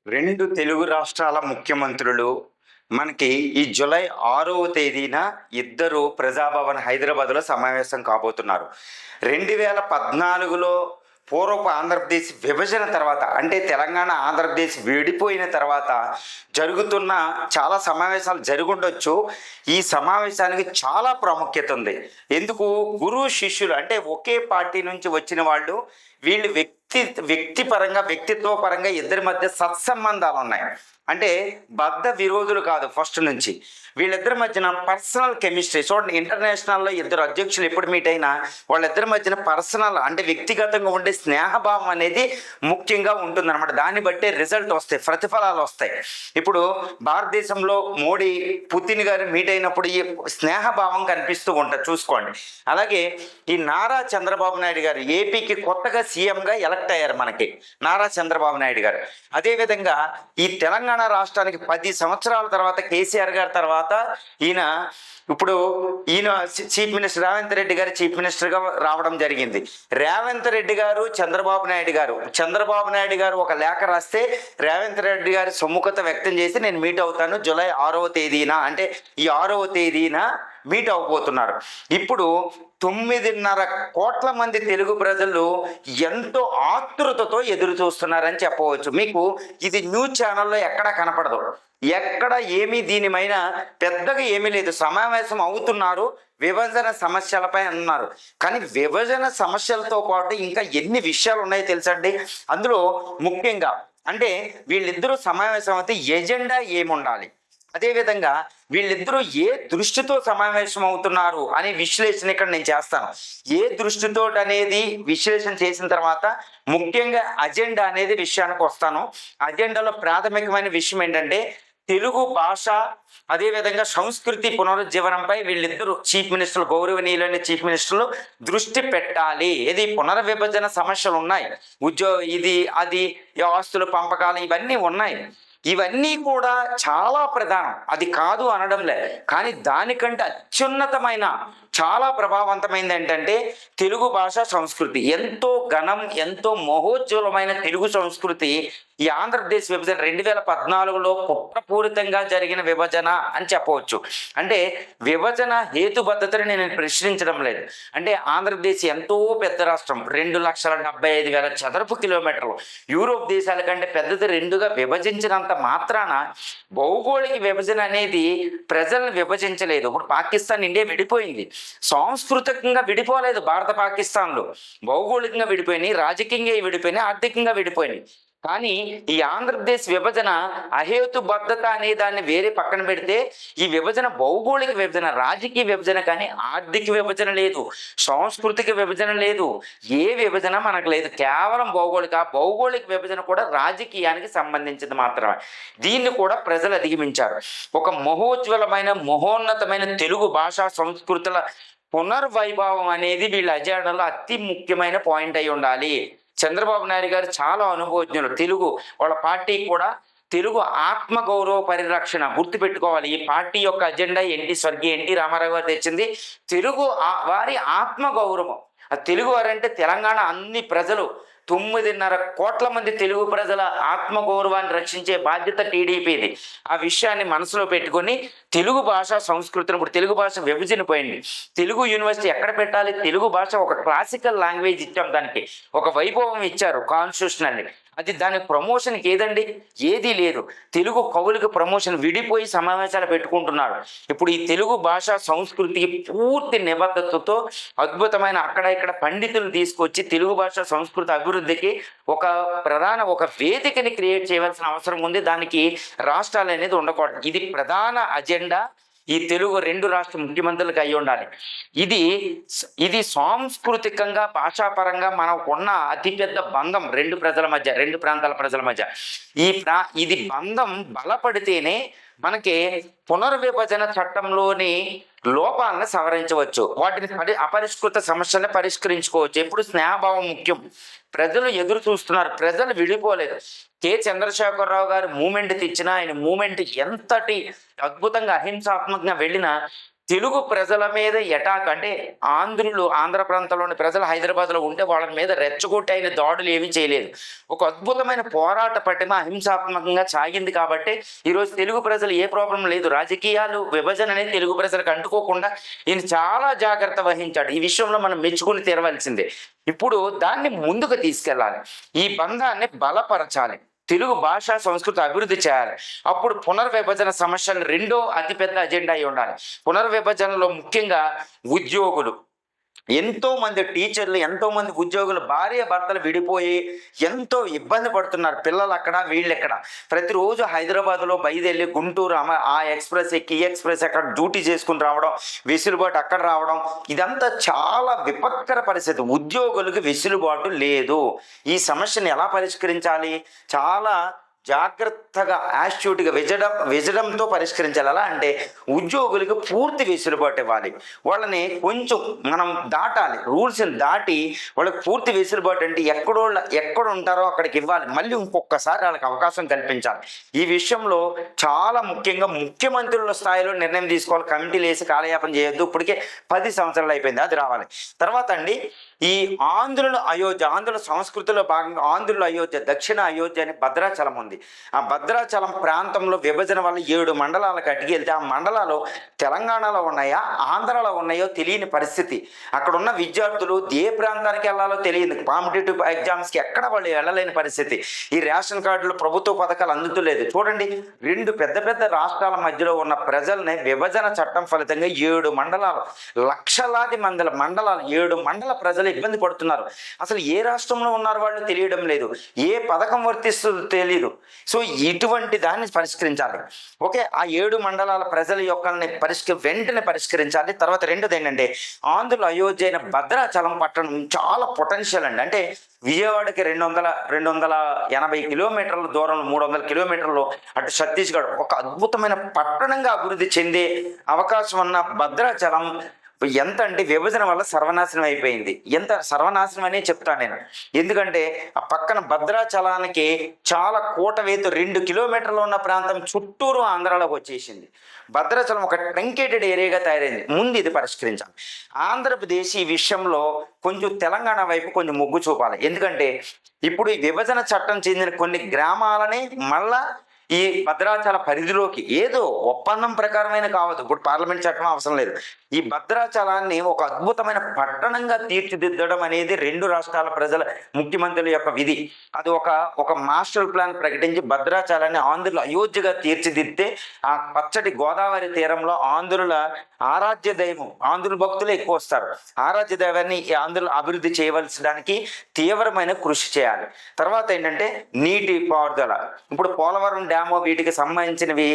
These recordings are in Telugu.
రెండు తెలుగు రాష్ట్రాల ముఖ్యమంత్రులు మనకి ఈ జూలై 6వ తేదీన ఇద్దరు ప్రజాభవన్ హైదరాబాద్లో సమావేశం కాబోతున్నారు. 2014లో పూర్వపు ఆంధ్రప్రదేశ్ విభజన తర్వాత, అంటే తెలంగాణ ఆంధ్రప్రదేశ్ విడిపోయిన తర్వాత జరుగుతున్న చాలా సమావేశాలు జరుగుండొచ్చు. ఈ సమావేశానికి చాలా ప్రాముఖ్యత ఉంది. ఎందుకు? గురువు శిష్యులు అంటే ఒకే పార్టీ నుంచి వచ్చిన వాళ్ళు, వీళ్ళు వ్యక్తిత్వ పరంగా ఇద్దరి మధ్య సత్సంబంధాలు ఉన్నాయి. అంటే బద్ధ విరోధులు కాదు. ఫస్ట్ నుంచి వీళ్ళిద్దరి మధ్యన పర్సనల్ కెమిస్ట్రీ చూడండి. ఇంటర్నేషనల్లో ఇద్దరు అధ్యక్షులు ఎప్పుడు మీట్ అయినా వాళ్ళిద్దరి మధ్యన పర్సనల్ అంటే వ్యక్తిగతంగా ఉండే స్నేహభావం అనేది ముఖ్యంగా ఉంటుందన్నమాట. దాన్ని బట్టే రిజల్ట్ వస్తాయి, ప్రతిఫలాలు వస్తాయి. ఇప్పుడు భారతదేశంలో మోడీ పుతిన్ గారు మీట్ అయినప్పుడు ఈ స్నేహభావం కనిపిస్తూ ఉంటుంది, చూసుకోండి. అలాగే ఈ నారా చంద్రబాబు నాయుడు గారు ఏపీకి కొత్తగా సీఎంగా ఎలక్ట్ అయ్యారు మనకి, నారా చంద్రబాబు నాయుడు గారు. అదేవిధంగా ఈ తెలంగాణ రాష్ట్రానికి 10 సంవత్సరాల తర్వాత కేసీఆర్ గారి తర్వాత ఈయన చీఫ్ మినిస్టర్ రేవంత్ రెడ్డి గారు చీఫ్ మినిస్టర్గా రావడం జరిగింది. రేవంత్ రెడ్డి గారు చంద్రబాబు నాయుడు గారు ఒక లేఖ రాస్తే రేవంత్ రెడ్డి గారు సుముఖత వ్యక్తం చేసి నేను మీట్ అవుతాను జూలై 6వ తేదీన, అంటే ఈ 6వ తేదీన మీట్ అవబోతున్నారు. ఇప్పుడు 9.5 కోట్ల మంది తెలుగు ప్రజలు ఎంతో ఆతృతతో ఎదురు చూస్తున్నారని చెప్పవచ్చు. మీకు ఇది న్యూస్ ఛానల్లో ఎక్కడా కనపడదు, ఎక్కడ దీనిపైన పెద్దగా ఏమీ లేదు. సమావేశం అవుతున్నారు, విభజన సమస్యలపై అన్నారు. కానీ విభజన సమస్యలతో పాటు ఇంకా ఎన్ని విషయాలు ఉన్నాయో తెలుసండి. అందులో ముఖ్యంగా అంటే వీళ్ళిద్దరూ సమావేశం అయితే ఎజెండా ఏముండాలి, అదేవిధంగా వీళ్ళిద్దరూ ఏ దృష్టితో సమావేశం అవుతున్నారు అనే విశ్లేషణ ఇక్కడ నేను చేస్తాను. ఏ దృష్టితో అనేది విశ్లేషణ చేసిన తర్వాత ముఖ్యంగా అజెండా అనేది విషయానికి వస్తాను. అజెండాలో ప్రాథమికమైన విషయం ఏంటంటే తెలుగు భాష, అదేవిధంగా సంస్కృతి పునరుజ్జీవనంపై వీళ్ళిద్దరూ చీఫ్ మినిస్టర్లు, గౌరవనీయులైన చీఫ్ మినిస్టర్లు దృష్టి పెట్టాలి. ఇది పునర్విభజన సమస్యలు ఉన్నాయి, అది ఆస్తుల పంపకాలు ఇవన్నీ ఉన్నాయి. ఇవన్నీ కూడా చాలా ప్రధానం, అది కాదు అనడంలే. కానీ దానికంటే అత్యున్నతమైన చాలా ప్రభావవంతమైనది ఏంటంటే తెలుగు భాష సంస్కృతి. ఎంతో ఘనం, ఎంతో మహోజ్వలమైన తెలుగు సంస్కృతి ఈ ఆంధ్రప్రదేశ్ విభజన 2014లో కుట్రపూరితంగా జరిగిన విభజన అని చెప్పవచ్చు. అంటే విభజన హేతుబద్ధతని నేను ప్రశ్నించడం లేదు. అంటే ఆంధ్రప్రదేశ్ ఎంతో పెద్ద రాష్ట్రం, 2,75,000 చదరపు కిలోమీటర్లు, యూరోప్ దేశాల కంటే పెద్దది. రెండుగా విభజించినంత మాత్రాన భౌగోళిక విభజన అనేది ప్రజలను విభజించలేదు. ఇప్పుడు పాకిస్తాన్, ఇండియా విడిపోయింది, సాంస్కృతికంగా విడిపోలేదు. భారత పాకిస్తాన్లు భౌగోళికంగా విడిపోయినాయి, రాజకీయంగా విడిపోయినాయి, ఆర్థికంగా విడిపోయినాయి. కానీ ఈ ఆంధ్రప్రదేశ్ విభజన అహేతుబద్ధత అనే దాన్ని వేరే పక్కన పెడితే ఈ విభజన భౌగోళిక విభజన, రాజకీయ విభజన, కానీ ఆర్థిక విభజన లేదు, సాంస్కృతిక విభజన లేదు, ఏ విభజన మనకు లేదు. కేవలం భౌగోళిక విభజన కూడా రాజకీయానికి సంబంధించింది మాత్రమే. దీన్ని కూడా ప్రజలు అధిగమించారు. ఒక మహోజ్వలమైన, మహోన్నతమైన తెలుగు భాషా సంస్కృతుల పునర్వైభవం అనేది వీళ్ళ అజెండాలో అతి ముఖ్యమైన పాయింట్ అయి ఉండాలి. చంద్రబాబు నాయుడు గారు చాలా అనుభవజ్ఞులు. వాళ్ళ పార్టీ కూడా తెలుగు ఆత్మగౌరవ పరిరక్షణ గుర్తుపెట్టుకోవాలి. ఈ పార్టీ యొక్క అజెండా స్వర్గీయ ఎన్టీ రామారావు గారు తెచ్చింది తెలుగు వారి ఆత్మగౌరవం. ఆ తెలుగు వారంటే తెలంగాణ అన్ని ప్రజలు, 9.5 కోట్ల మంది తెలుగు ప్రజల ఆత్మగౌరవాన్ని రక్షించే బాధ్యత టీడీపీది. ఆ విషయాన్ని మనసులో పెట్టుకొని తెలుగు భాష సంస్కృతిని, ఇప్పుడు తెలుగు భాష విభజనపోయింది, తెలుగు యూనివర్సిటీ ఎక్కడ పెట్టాలి? తెలుగు భాష ఒక క్లాసికల్ లాంగ్వేజ్ ఇచ్చాం, దానికి ఒక వైభవం ఇచ్చారు కాన్స్టిట్యూషనల్లీ. అది దానికి ప్రమోషన్కి ఏదీ లేదు. తెలుగు కవులకు ప్రమోషన్ విడిపోయి సమావేశాలు పెట్టుకుంటున్నాడు. ఇప్పుడు ఈ తెలుగు భాష సంస్కృతికి పూర్తి నిబద్ధతతో అద్భుతమైన అక్కడ ఇక్కడ పండితులు తీసుకొచ్చి తెలుగు భాష సంస్కృతి అభివృద్ధికి ఒక వేదికని క్రియేట్ చేయవలసిన అవసరం ఉంది. దానికి రాష్ట్రాలు అనేది ఉండకూడదు. ఇది ప్రధాన అజెండా ఈ తెలుగు 2 రాష్ట్ర ముఖ్యమంత్రులకు అయి ఉండాలి. ఇది సాంస్కృతికంగా, భాషాపరంగా మనకున్న అతిపెద్ద బంధం రెండు ప్రాంతాల ప్రజల మధ్య. ఇది బంధం బలపడితేనే మనకి పునర్విభజన చట్టంలోని లోపాలను సవరించవచ్చు, వాటిని అపరిష్కృత సమస్యలను పరిష్కరించుకోవచ్చు. ఎప్పుడు స్నేహభావం ముఖ్యం. ప్రజలు ఎదురు చూస్తున్నారు, ప్రజలు విడిపోలేదు. చంద్రశేఖరరావు గారు మూమెంట్ తెచ్చినా, ఆయన మూమెంట్ ఎంతటి అద్భుతంగా అహింసాత్మకంగా వెళ్ళినా తెలుగు ప్రజల మీద ఎటాక్ అంటే ఆంధ్ర ప్రాంతంలోని ప్రజలు హైదరాబాద్లో ఉంటే వాళ్ళ మీద రెచ్చగొట్టి అయిన దాడులు ఏమీ చేయలేదు. ఒక అద్భుతమైన పోరాట పటిమ అహింసాత్మకంగా సాగింది కాబట్టి ఈరోజు తెలుగు ప్రజలు ఏ ప్రాబ్లం లేదు. రాజకీయాలు విభజన అనేది తెలుగు ప్రజలకు అంటుకోకుండా ఈయన చాలా జాగ్రత్త వహించాడు. ఈ విషయంలో మనం మెచ్చుకుని తీరవలసిందే. ఇప్పుడు దాన్ని ముందుకు తీసుకెళ్ళాలి, ఈ బంధాన్ని బలపరచాలి, తెలుగు భాష సంస్కృతి అభివృద్ధి చేయాలి. అప్పుడు పునర్విభజన సమస్యలు రెండో అతిపెద్ద అజెండా అయి ఉండాలి. పునర్విభజనలో ముఖ్యంగా ఉద్యోగులు, ఎంతో మంది టీచర్లు, ఎంతో మంది ఉద్యోగులు భార్య భర్తలు విడిపోయి ఎంతో ఇబ్బంది పడుతున్నారు. పిల్లలు అక్కడ, వీళ్ళు ఎక్కడ. ప్రతిరోజు హైదరాబాద్లో బయలుదేరి గుంటూరు ఆ ఎక్స్ప్రెస్ ఎక్కి ఈ ఎక్స్ప్రెస్ అక్కడ డ్యూటీ చేసుకుని రావడం, వెసులుబాటు అక్కడ రావడం, ఇదంతా చాలా విపత్కర పరిస్థితి. ఉద్యోగులకు వెసులుబాటు లేదు. ఈ సమస్యను ఎలా పరిష్కరించాలి? చాలా జాగ్రత్తగా యాస్ట్యూట్గా విజడంతో పరిష్కరించాలి. ఎలా అంటే ఉద్యోగులకు పూర్తి వెసులుబాటు ఇవ్వాలి. వాళ్ళని కొంచెం మనం దాటాలి, రూల్స్ని దాటి వాళ్ళకి పూర్తి వెసులుబాటు అంటే ఎక్కడ ఉంటారో అక్కడికి ఇవ్వాలి. మళ్ళీ ఇంకొకసారి వాళ్ళకి అవకాశం కల్పించాలి. ఈ విషయంలో చాలా ముఖ్యంగా ముఖ్యమంత్రుల స్థాయిలో నిర్ణయం తీసుకోవాలి. కమిటీలు వేసి కాలయాపన చేయొద్దు. ఇప్పటికే 10 సంవత్సరాలు అయిపోయింది, అది రావాలి. తర్వాత అండి, ఈ ఆంధ్రుల అయోధ్య, ఆంధ్రుల సంస్కృతిలో భాగంగా ఆంధ్రుల అయోధ్య, దక్షిణ అయోధ్య అని భద్రాచలం ఉంది. ఆ భద్రాచలం ప్రాంతంలో విభజన వల్ల 7 మండలాలకు అడిగి వెళ్తే ఆ మండలాలు తెలంగాణలో ఉన్నాయా ఆంధ్రాలో ఉన్నాయో తెలియని పరిస్థితి. అక్కడ ఉన్న విద్యార్థులు ఏ ప్రాంతానికి వెళ్ళాలో తెలియదు. కాంపిటేటివ్ ఎగ్జామ్స్కి ఎక్కడ వాళ్ళు వెళ్ళలేని పరిస్థితి. ఈ రేషన్ కార్డులు, ప్రభుత్వ పథకాలు అందుతలేదు. చూడండి, 2 పెద్ద రాష్ట్రాల మధ్యలో ఉన్న ప్రజల్ని విభజన చట్టం ఫలితంగా 7 మండలాలు, లక్షలాది మండలాలు, 7 మండల ప్రజలు ఇబ్బంది పడుతున్నారు. అసలు ఏ రాష్ట్రంలో ఉన్నారు వాళ్ళు తెలియడం లేదు, ఏ పథకం వర్తిస్తుందో తెలియదు. సో ఇటువంటి దాన్ని పరిష్కరించాలి. ఓకే, ఆ 7 మండలాల ప్రజల యొక్కల్ని వెంటనే పరిష్కరించాలి. తర్వాత రెండోది ఏంటంటే, ఆంధ్రుల అయోధ్య అయిన భద్రాచలం పట్టణం చాలా పొటెన్షియల్ అండి. అంటే విజయవాడకి 280 కిలోమీటర్ల దూరంలో, 300 కిలోమీటర్లు అటు ఛత్తీస్గఢ్, ఒక అద్భుతమైన పట్టణంగా అభివృద్ధి చెందే అవకాశం ఉన్న భద్రాచలం ఎంత అంటే విభజన వల్ల సర్వనాశనం అయిపోయింది. ఎంత సర్వనాశనం అనే చెప్తాను నేను. ఎందుకంటే ఆ పక్కన భద్రాచలానికి చాలా కూటవేతు 2 కిలోమీటర్లు ఉన్న ప్రాంతం చుట్టూరు ఆంధ్రాలోకి వచ్చేసింది. భద్రాచలం ఒక ట్రంకేటెడ్ ఏరియాగా తయారైంది. ముందు ఇది పరిష్కరించాలి. ఆంధ్రప్రదేశ్ ఈ విషయంలో కొంచెం తెలంగాణ వైపు కొంచెం మొగ్గు చూపాలి. ఎందుకంటే ఇప్పుడు ఈ విభజన చట్టం చెందిన కొన్ని గ్రామాలని మళ్ళా ఈ భద్రాచల పరిధిలోకి, ఏదో ఒప్పందం ప్రకారమైన కావద్దు, ఇప్పుడు పార్లమెంట్ చట్టం అవసరం లేదు, ఈ భద్రాచలాన్ని ఒక అద్భుతమైన పట్టణంగా తీర్చిదిద్దడం అనేది 2 రాష్ట్రాల ప్రజల ముఖ్యమంత్రుల యొక్క విధి. అది ఒక మాస్టర్ ప్లాన్ ప్రకటించి భద్రాచలాన్ని ఆంధ్రుల అయోధ్యగా తీర్చిదిద్దే ఆ పచ్చటి గోదావరి తీరంలో ఆంధ్రుల ఆరాధ్య దైవం, ఆంధ్రుల భక్తులు ఎక్కువ వస్తారు, ఆరాధ్య దైవాన్ని ఈ ఆంధ్రులు అభివృద్ధి చేయవలసడానికి తీవ్రమైన కృషి చేయాలి. తర్వాత ఏంటంటే నీటి పారుదల. ఇప్పుడు పోలవరం డ్యాము వీటికి సంబంధించినవి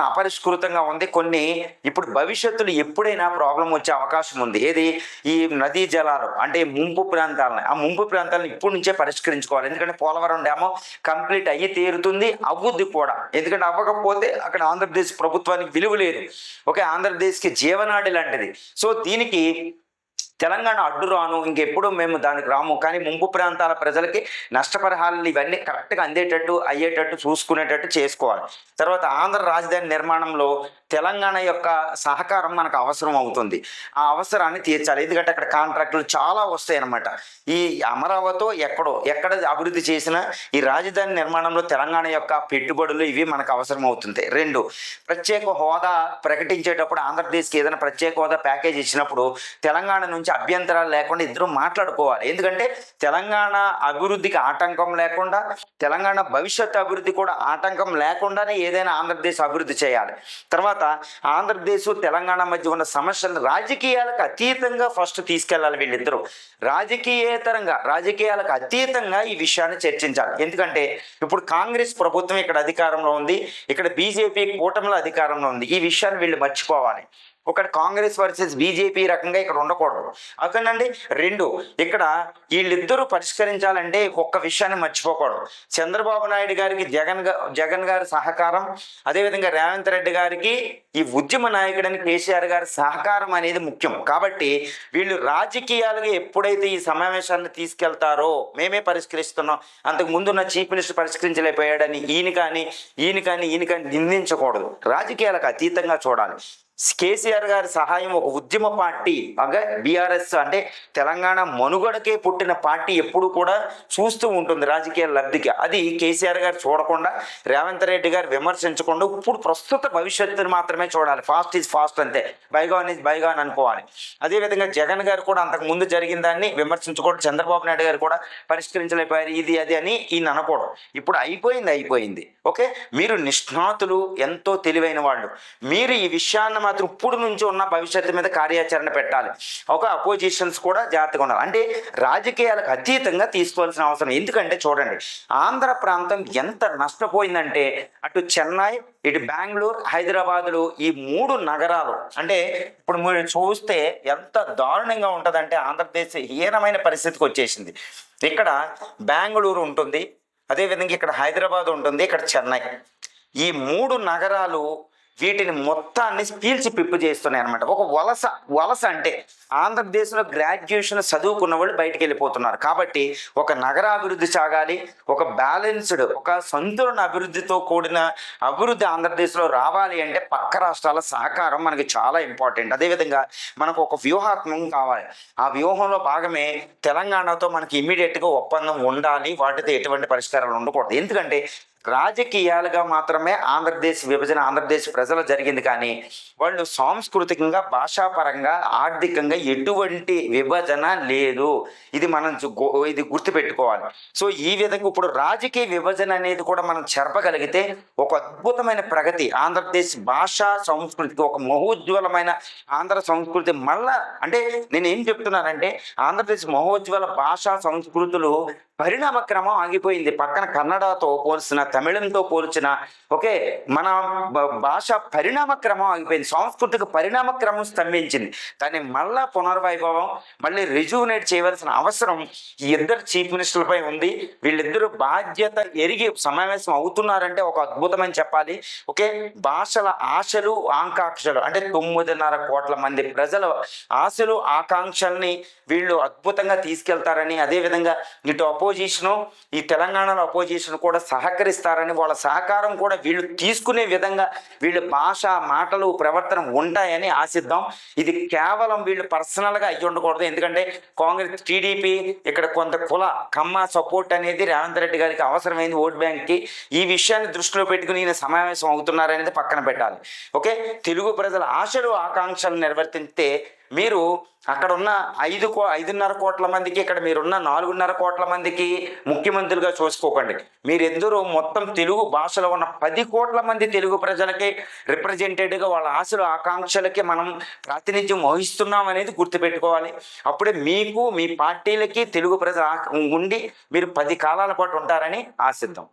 అపరిష్కృతంగా ఉంది. కొన్ని ఇప్పుడు భవిష్యత్తులో ఎప్పుడైనా ప్రాబ్లం వచ్చే అవకాశం ఉంది. ఏది? ఈ నదీ జలాలు అంటే ముంపు ప్రాంతాలని, ఆ ముంపు ప్రాంతాలను ఇప్పటి నుంచే పరిష్కరించుకోవాలి. ఎందుకంటే పోలవరం డ్యాము కంప్లీట్ అయ్యి తీరుతుంది, అవ్వుద్ది కూడా. ఎందుకంటే అవ్వకపోతే అక్కడ ఆంధ్రప్రదేశ్ ప్రభుత్వానికి విలువ లేదు. ఓకే, ఆంధ్రప్రదేశ్కి జీవనాడి లాంటిది. సో దీనికి తెలంగాణ అడ్డు రాను, ఇంకెప్పుడు మేము దానికి రాము. కానీ ముంపు ప్రాంతాల ప్రజలకి నష్టపరిహారాలు ఇవన్నీ కరెక్ట్గా అయ్యేటట్టు చూసుకునేటట్టు చేసుకోవాలి. తర్వాత ఆంధ్ర రాజధాని నిర్మాణంలో తెలంగాణ యొక్క సహకారం మనకు అవసరం అవుతుంది. ఆ అవసరాన్ని తీర్చాలి. ఎందుకంటే అక్కడ కాంట్రాక్టులు చాలా వస్తాయి అన్నమాట. ఈ అమరావతితో ఎక్కడ అభివృద్ధి చేసినా ఈ రాజధాని నిర్మాణంలో తెలంగాణ యొక్క పెట్టుబడులు ఇవి మనకు అవసరం అవుతుంది. 2, ప్రత్యేక హోదా ప్రకటించేటప్పుడు ఆంధ్రప్రదేశ్కి ఏదైనా ప్రత్యేక హోదా ప్యాకేజ్ ఇచ్చినప్పుడు తెలంగాణ నుంచి అభ్యంతరాలు లేకుండా ఇద్దరు మాట్లాడుకోవాలి. ఎందుకంటే తెలంగాణ అభివృద్ధికి ఆటంకం లేకుండా, తెలంగాణ భవిష్యత్తు అభివృద్ధి కూడా ఆటంకం లేకుండానే ఏదైనా ఆంధ్రప్రదేశ్ అభివృద్ధి చేయాలి. తర్వాత ఆంధ్రప్రదేశ్ తెలంగాణ మధ్య ఉన్న సమస్యలను రాజకీయాలకు అతీతంగా ఫస్ట్ తీసుకెళ్లాలి. వీళ్ళిద్దరూ రాజకీయాలకు అతీతంగా ఈ విషయాన్ని చర్చించాలి. ఎందుకంటే ఇప్పుడు కాంగ్రెస్ ప్రభుత్వం ఇక్కడ అధికారంలో ఉంది, ఇక్కడ బీజేపీ కూటమిలో అధికారంలో ఉంది. ఈ విషయాన్ని వీళ్ళు మర్చిపోవాలి. ఒకటి కాంగ్రెస్ వర్సెస్ బీజేపీ రకంగా ఇక్కడ ఉండకూడదు. అక్కడండి 2, ఇక్కడ వీళ్ళిద్దరూ పరిష్కరించాలంటే ఒక్క విషయాన్ని మర్చిపోకూడదు. చంద్రబాబు నాయుడు గారికి జగన్ గారి సహకారం, అదేవిధంగా రేవంత్ రెడ్డి గారికి ఈ ఉద్యమ నాయకుడని కేసీఆర్ గారి సహకారం అనేది ముఖ్యం. కాబట్టి వీళ్ళు రాజకీయాలుగా ఎప్పుడైతే ఈ సమావేశాన్ని తీసుకెళ్తారో మేమే పరిష్కరిస్తున్నాం, అంతకు ముందున్న చీఫ్ మినిస్టర్ పరిష్కరించలేకపోయాడని ఈయన కానీ నిందించకూడదు. రాజకీయాలకు అతీతంగా చూడాలి. కేసీఆర్ గారి సహాయం ఒక ఉద్యమ పార్టీ అంటే బీఆర్ఎస్ అంటే తెలంగాణ మనుగడకే పుట్టిన పార్టీ ఎప్పుడు కూడా చూస్తూ ఉంటుంది రాజకీయ లబ్ధికి. అది కేసీఆర్ గారు చూడకుండా, రేవంత్ రెడ్డి గారు విమర్శించకుండా ఇప్పుడు ప్రస్తుత భవిష్యత్తుని మాత్రమే చూడాలి. ఫాస్ట్ ఈజ్ ఫాస్ట్ అంతే, బైగాన్ ఈజ్ బైగాన్ అనుకోవాలి. అదేవిధంగా జగన్ గారు కూడా అంతకు ముందు జరిగిన దాన్ని విమర్శించకూడదు, చంద్రబాబు నాయుడు గారు కూడా పరిష్కరించలేకపోయారు ఇది అది అని ఈయన అనకూడదు. ఇప్పుడు అయిపోయింది. ఓకే, మీరు నిష్ణాతులు, ఎంతో తెలివైన వాళ్ళు. మీరు ఈ విషయాన్ని మాత్రం ఇప్పుడు నుంచి ఉన్న భవిష్యత్తు మీద కార్యాచరణ పెట్టాలి. ఒక అపోజిషన్స్ కూడా జాగ్రత్తగా ఉండాలి. అంటే రాజకీయాలకు అతీతంగా తీసుకోవాల్సిన అవసరం. ఎందుకంటే చూడండి, ఆంధ్ర ప్రాంతం ఎంత నష్టపోయిందంటే అటు చెన్నై, ఇటు బెంగళూరు, హైదరాబాదులు, ఈ 3 నగరాలు అంటే ఇప్పుడు మీరు చూస్తే ఎంత దారుణంగా ఉంటుందంటే ఆంధ్రప్రదేశ్ హీనమైన పరిస్థితికి వచ్చేసింది. ఇక్కడ బెంగళూరు ఉంటుంది, అదేవిధంగా ఇక్కడ హైదరాబాద్ ఉంటుంది, ఇక్కడ చెన్నై. ఈ 3 నగరాలు వీటిని మొత్తాన్ని పీల్చి పిప్పు చేస్తున్నాయి అనమాట. ఒక వలస అంటే ఆంధ్రప్రదేశ్లో గ్రాడ్యుయేషన్ చదువుకున్న వాళ్ళు బయటికి వెళ్ళిపోతున్నారు. కాబట్టి ఒక నగర అభివృద్ధి సాగాలి, ఒక బ్యాలెన్స్డ్, ఒక సంతులన అభివృద్ధితో కూడిన అభివృద్ధి ఆంధ్రప్రదేశ్లో రావాలి అంటే పక్క రాష్ట్రాల సహకారం మనకి చాలా ఇంపార్టెంట్. అదేవిధంగా మనకు ఒక వ్యూహాత్మకం కావాలి. ఆ వ్యూహంలో భాగమే తెలంగాణతో మనకి ఇమీడియట్గా ఒప్పందం ఉండాలి. వాటితో ఎటువంటి పరిష్కారాలు ఉండకూడదు. ఎందుకంటే రాజకీయాలుగా మాత్రమే ఆంధ్రప్రదేశ్ విభజన ఆంధ్రప్రదేశ్ ప్రజలు జరిగింది, కానీ వాళ్ళు సాంస్కృతికంగా, భాషాపరంగా, ఆర్థికంగా ఎటువంటి విభజన లేదు. ఇది మనం ఇది గుర్తుపెట్టుకోవాలి. సో ఈ విధంగా ఇప్పుడు రాజకీయ విభజన అనేది కూడా మనం చెరపగలిగితే ఒక అద్భుతమైన ప్రగతి ఆంధ్రప్రదేశ్ భాషా సంస్కృతికి, ఒక మహోజ్వలమైన ఆంధ్ర సంస్కృతి మళ్ళా. అంటే నేను ఏం చెప్తున్నానంటే ఆంధ్రప్రదేశ్ మహోజ్వల భాషా సంస్కృతులు పరిణామ క్రమం ఆగిపోయింది. పక్కన కన్నడతో పోల్చిన, తమిళంతో పోల్చిన, ఓకే, మన భాష పరిణామ క్రమం ఆగిపోయింది. సాంస్కృతిక పరిణామ క్రమం స్తంభించింది. దాన్ని మళ్ళా పునర్వైభవం, మళ్ళీ రిజువనేట్ చేయవలసిన అవసరం ఈ ఇద్దరు చీఫ్ మినిస్టర్లపై ఉంది. వీళ్ళిద్దరూ బాధ్యత ఎరిగి సమావేశం అవుతున్నారంటే ఒక అద్భుతమని చెప్పాలి. ఓకే, భాషల ఆశలు, ఆకాంక్షలు అంటే 9.5 కోట్ల మంది ప్రజల ఆశలు, ఆకాంక్షల్ని వీళ్ళు అద్భుతంగా తీసుకెళ్తారని, అదేవిధంగా ఇటు అపోజిషను, ఈ తెలంగాణలో అపోజిషన్ కూడా సహకరిస్తారని, వాళ్ళ సహకారం కూడా వీళ్ళు తీసుకునే విధంగా వీళ్ళ భాష, మాటలు, ప్రవర్తన ఉంటాయని ఆశిద్దాం. ఇది కేవలం వీళ్ళు పర్సనల్గా అయ్యి ఉండకూడదు. ఎందుకంటే కాంగ్రెస్, టీడీపీ, ఇక్కడ కొంత కమ్మ సపోర్ట్ అనేది రేవంత్ రెడ్డి గారికి అవసరమైంది ఓట్ బ్యాంక్కి. ఈ విషయాన్ని దృష్టిలో పెట్టుకుని ఈయన సమావేశం అవుతున్నారనేది పక్కన పెట్టాలి. ఓకే, తెలుగు ప్రజల ఆశలు, ఆకాంక్షలు నిర్వర్తిస్తే మీరు అక్కడ ఉన్న 5.5 కోట్ల మందికి, ఇక్కడ మీరున్న 4.5 కోట్ల మందికి ముఖ్యమంత్రులుగా చూసుకోకండి. మీరిద్దరూ మొత్తం తెలుగు భాషలో ఉన్న 10 కోట్ల మంది తెలుగు ప్రజలకి రిప్రజెంటేటివ్గా, వాళ్ళ ఆశలు, ఆకాంక్షలకి మనం ప్రాతినిధ్యం వహిస్తున్నాం అనేది గుర్తుపెట్టుకోవాలి. అప్పుడే మీకు, మీ పార్టీలకి తెలుగు ప్రజలు ఉండి మీరు 10 కాలాల పాటు ఉంటారని ఆశిద్దాం.